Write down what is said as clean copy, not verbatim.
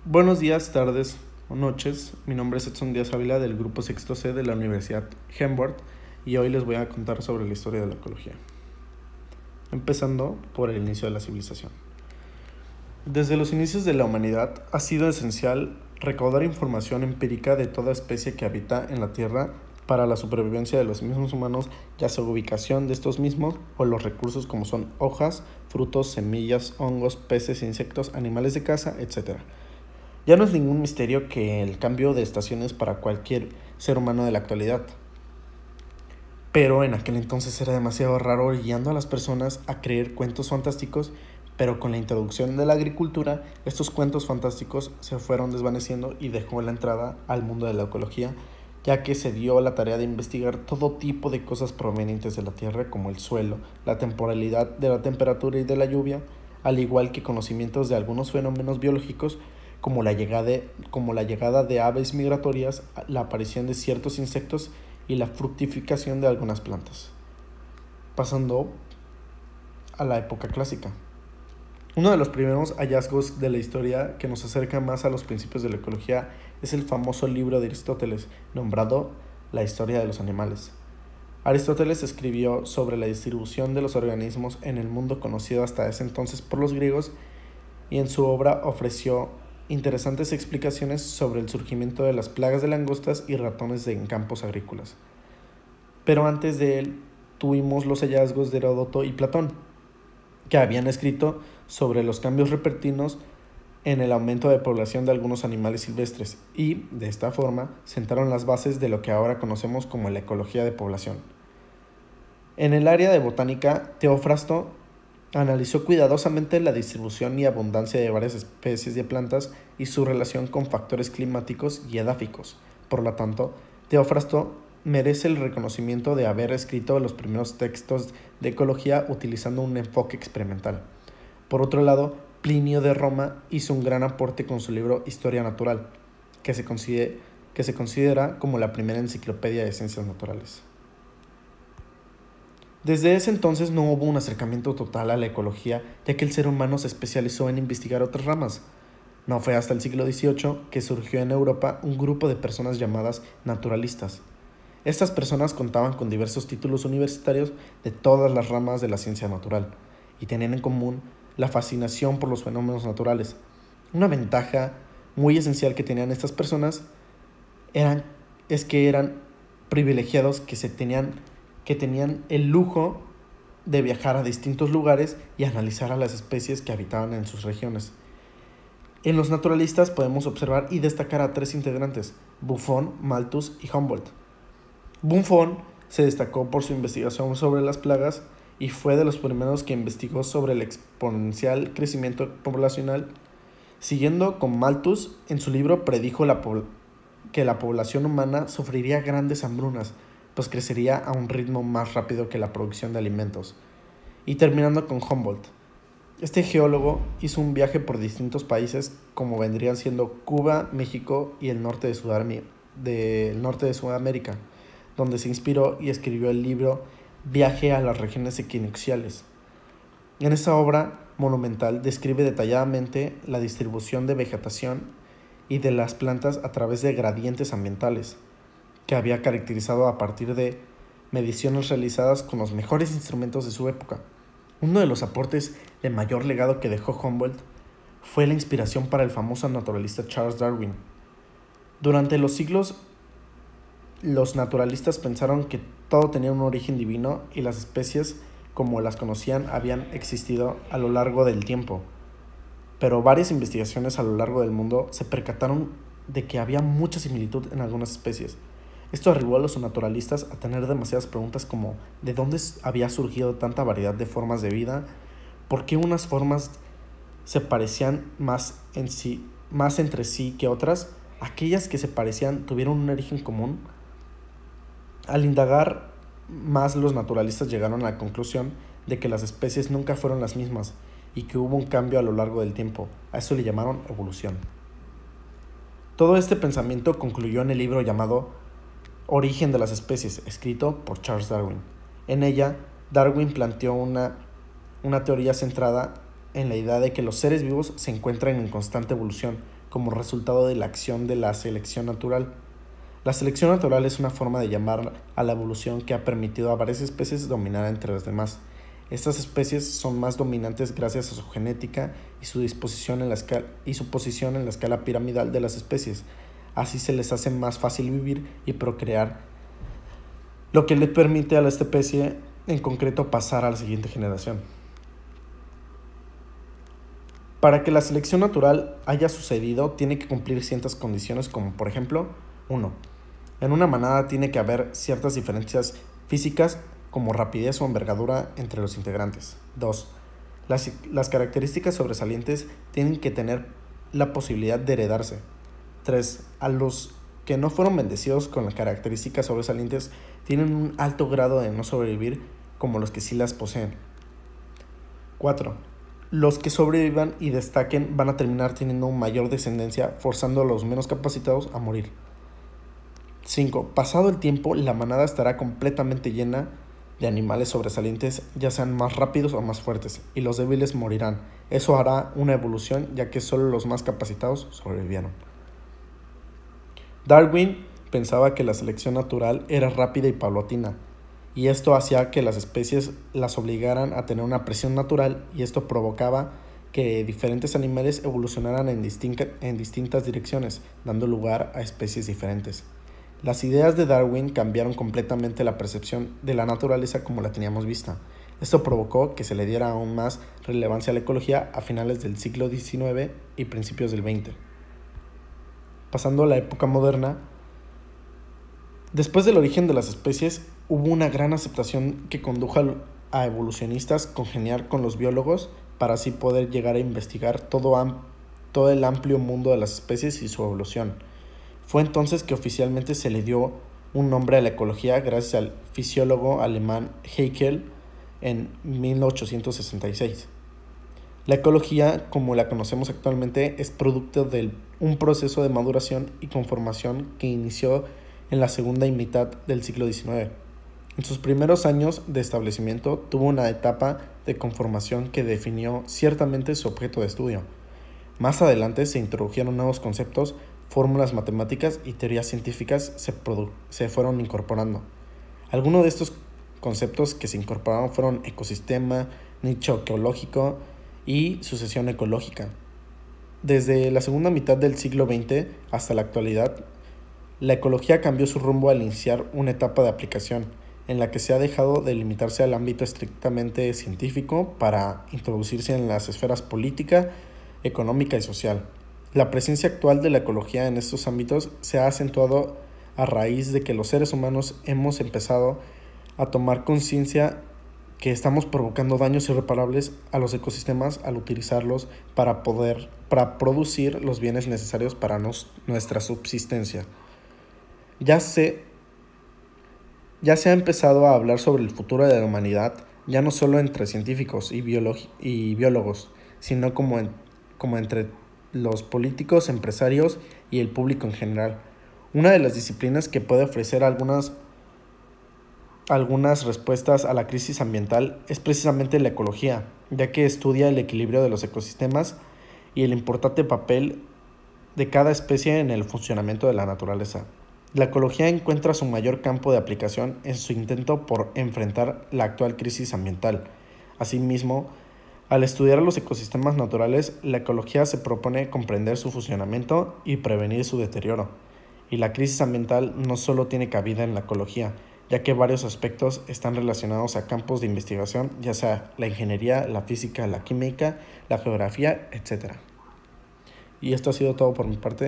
Buenos días, tardes o noches. Mi nombre es Edson Díaz Ávila del grupo Sexto C de la Universidad Humboldt y hoy les voy a contar sobre la historia de la ecología. Empezando por el inicio de la civilización. Desde los inicios de la humanidad ha sido esencial recaudar información empírica de toda especie que habita en la Tierra para la supervivencia de los mismos humanos, ya sea ubicación de estos mismos o los recursos como son hojas, frutos, semillas, hongos, peces, insectos, animales de caza, etc. Ya no es ningún misterio que el cambio de estaciones para cualquier ser humano de la actualidad. Pero en aquel entonces era demasiado raro, guiando a las personas a creer cuentos fantásticos, pero con la introducción de la agricultura, estos cuentos fantásticos se fueron desvaneciendo y dejó la entrada al mundo de la ecología, ya que se dio la tarea de investigar todo tipo de cosas provenientes de la tierra, como el suelo, la temporalidad de la temperatura y de la lluvia, al igual que conocimientos de algunos fenómenos biológicos como la llegada de aves migratorias, la aparición de ciertos insectos y la fructificación de algunas plantas. Pasando a la época clásica. Uno de los primeros hallazgos de la historia que nos acerca más a los principios de la ecología es el famoso libro de Aristóteles, nombrado La historia de los animales. Aristóteles escribió sobre la distribución de los organismos en el mundo conocido hasta ese entonces por los griegos y en su obra ofreció interesantes explicaciones sobre el surgimiento de las plagas de langostas y ratones en campos agrícolas. Pero antes de él tuvimos los hallazgos de Heródoto y Platón, que habían escrito sobre los cambios repentinos en el aumento de población de algunos animales silvestres y, de esta forma, sentaron las bases de lo que ahora conocemos como la ecología de población. En el área de botánica, Teofrasto analizó cuidadosamente la distribución y abundancia de varias especies de plantas y su relación con factores climáticos y edáficos. Por lo tanto, Teofrasto merece el reconocimiento de haber escrito los primeros textos de ecología utilizando un enfoque experimental. Por otro lado, Plinio de Roma hizo un gran aporte con su libro Historia Natural, que se considera como la primera enciclopedia de ciencias naturales. Desde ese entonces no hubo un acercamiento total a la ecología, ya que el ser humano se especializó en investigar otras ramas. No fue hasta el siglo XVIII que surgió en Europa un grupo de personas llamadas naturalistas. Estas personas contaban con diversos títulos universitarios de todas las ramas de la ciencia natural y tenían en común la fascinación por los fenómenos naturales. Una ventaja muy esencial que tenían estas personas es que eran privilegiados que tenían el lujo de viajar a distintos lugares y analizar a las especies que habitaban en sus regiones. En los naturalistas podemos observar y destacar a tres integrantes: Buffon, Malthus y Humboldt. Buffon se destacó por su investigación sobre las plagas y fue de los primeros que investigó sobre el exponencial crecimiento poblacional. Siguiendo con Malthus, en su libro predijo que la población humana sufriría grandes hambrunas, pues crecería a un ritmo más rápido que la producción de alimentos. Y terminando con Humboldt. Este geólogo hizo un viaje por distintos países como vendrían siendo Cuba, México y el norte de Sudamérica, donde se inspiró y escribió el libro Viaje a las regiones equinocciales. En esta obra monumental describe detalladamente la distribución de vegetación y de las plantas a través de gradientes ambientales, que había caracterizado a partir de mediciones realizadas con los mejores instrumentos de su época. Uno de los aportes de mayor legado que dejó Humboldt fue la inspiración para el famoso naturalista Charles Darwin. Durante los siglos, los naturalistas pensaron que todo tenía un origen divino y las especies, como las conocían, habían existido a lo largo del tiempo. Pero varias investigaciones a lo largo del mundo se percataron de que había mucha similitud en algunas especies. Esto arribó a los naturalistas a tener demasiadas preguntas como ¿de dónde había surgido tanta variedad de formas de vida? ¿Por qué unas formas se parecían más entre sí que otras? ¿Aquellas que se parecían tuvieron un origen común? Al indagar más, los naturalistas llegaron a la conclusión de que las especies nunca fueron las mismas y que hubo un cambio a lo largo del tiempo. A eso le llamaron evolución. Todo este pensamiento concluyó en el libro llamado Origen de las especies, escrito por Charles Darwin. En ella, Darwin planteó una teoría centrada en la idea de que los seres vivos se encuentran en constante evolución, como resultado de la acción de la selección natural. La selección natural es una forma de llamar a la evolución que ha permitido a varias especies dominar entre las demás. Estas especies son más dominantes gracias a su genética y su disposición en la escala, y su posición en la escala piramidal de las especies. Así se les hace más fácil vivir y procrear, lo que le permite a la especie en concreto pasar a la siguiente generación. Para que la selección natural haya sucedido, tiene que cumplir ciertas condiciones como, por ejemplo, 1. En una manada tiene que haber ciertas diferencias físicas como rapidez o envergadura entre los integrantes. 2. Las características sobresalientes tienen que tener la posibilidad de heredarse. 3. A los que no fueron bendecidos con las características sobresalientes tienen un alto grado de no sobrevivir como los que sí las poseen. 4. Los que sobrevivan y destaquen van a terminar teniendo mayor descendencia, forzando a los menos capacitados a morir. 5. Pasado el tiempo, la manada estará completamente llena de animales sobresalientes, ya sean más rápidos o más fuertes, y los débiles morirán. Eso hará una evolución, ya que solo los más capacitados sobrevivieron. Darwin pensaba que la selección natural era rápida y paulatina, y esto hacía que las especies las obligaran a tener una presión natural, y esto provocaba que diferentes animales evolucionaran en distintas direcciones, dando lugar a especies diferentes. Las ideas de Darwin cambiaron completamente la percepción de la naturaleza como la teníamos vista. Esto provocó que se le diera aún más relevancia a la ecología a finales del siglo XIX y principios del XX. Pasando a la época moderna, después del origen de las especies, hubo una gran aceptación que condujo a evolucionistas congeniar con los biólogos para así poder llegar a investigar todo el amplio mundo de las especies y su evolución. Fue entonces que oficialmente se le dio un nombre a la ecología gracias al fisiólogo alemán Haeckel en 1866. La ecología, como la conocemos actualmente, es producto de un proceso de maduración y conformación que inició en la segunda mitad del siglo XIX. En sus primeros años de establecimiento tuvo una etapa de conformación que definió ciertamente su objeto de estudio. Más adelante se introdujeron nuevos conceptos, fórmulas matemáticas y teorías científicas se fueron incorporando. Algunos de estos conceptos que se incorporaron fueron ecosistema, nicho ecológico y sucesión ecológica. Desde la segunda mitad del siglo XX hasta la actualidad, la ecología cambió su rumbo al iniciar una etapa de aplicación, en la que se ha dejado de limitarse al ámbito estrictamente científico para introducirse en las esferas política, económica y social. La presencia actual de la ecología en estos ámbitos se ha acentuado a raíz de que los seres humanos hemos empezado a tomar conciencia que estamos provocando daños irreparables a los ecosistemas al utilizarlos para producir los bienes necesarios para nuestra subsistencia. Ya se ha empezado a hablar sobre el futuro de la humanidad, ya no solo entre científicos y biólogos, sino como entre los políticos, empresarios y el público en general. Una de las disciplinas que puede ofrecer algunas respuestas a la crisis ambiental es precisamente la ecología, ya que estudia el equilibrio de los ecosistemas y el importante papel de cada especie en el funcionamiento de la naturaleza. La ecología encuentra su mayor campo de aplicación en su intento por enfrentar la actual crisis ambiental. Asimismo, al estudiar los ecosistemas naturales, la ecología se propone comprender su funcionamiento y prevenir su deterioro. Y la crisis ambiental no solo tiene cabida en la ecología, ya que varios aspectos están relacionados a campos de investigación, ya sea la ingeniería, la física, la química, la geografía, etc. Y esto ha sido todo por mi parte.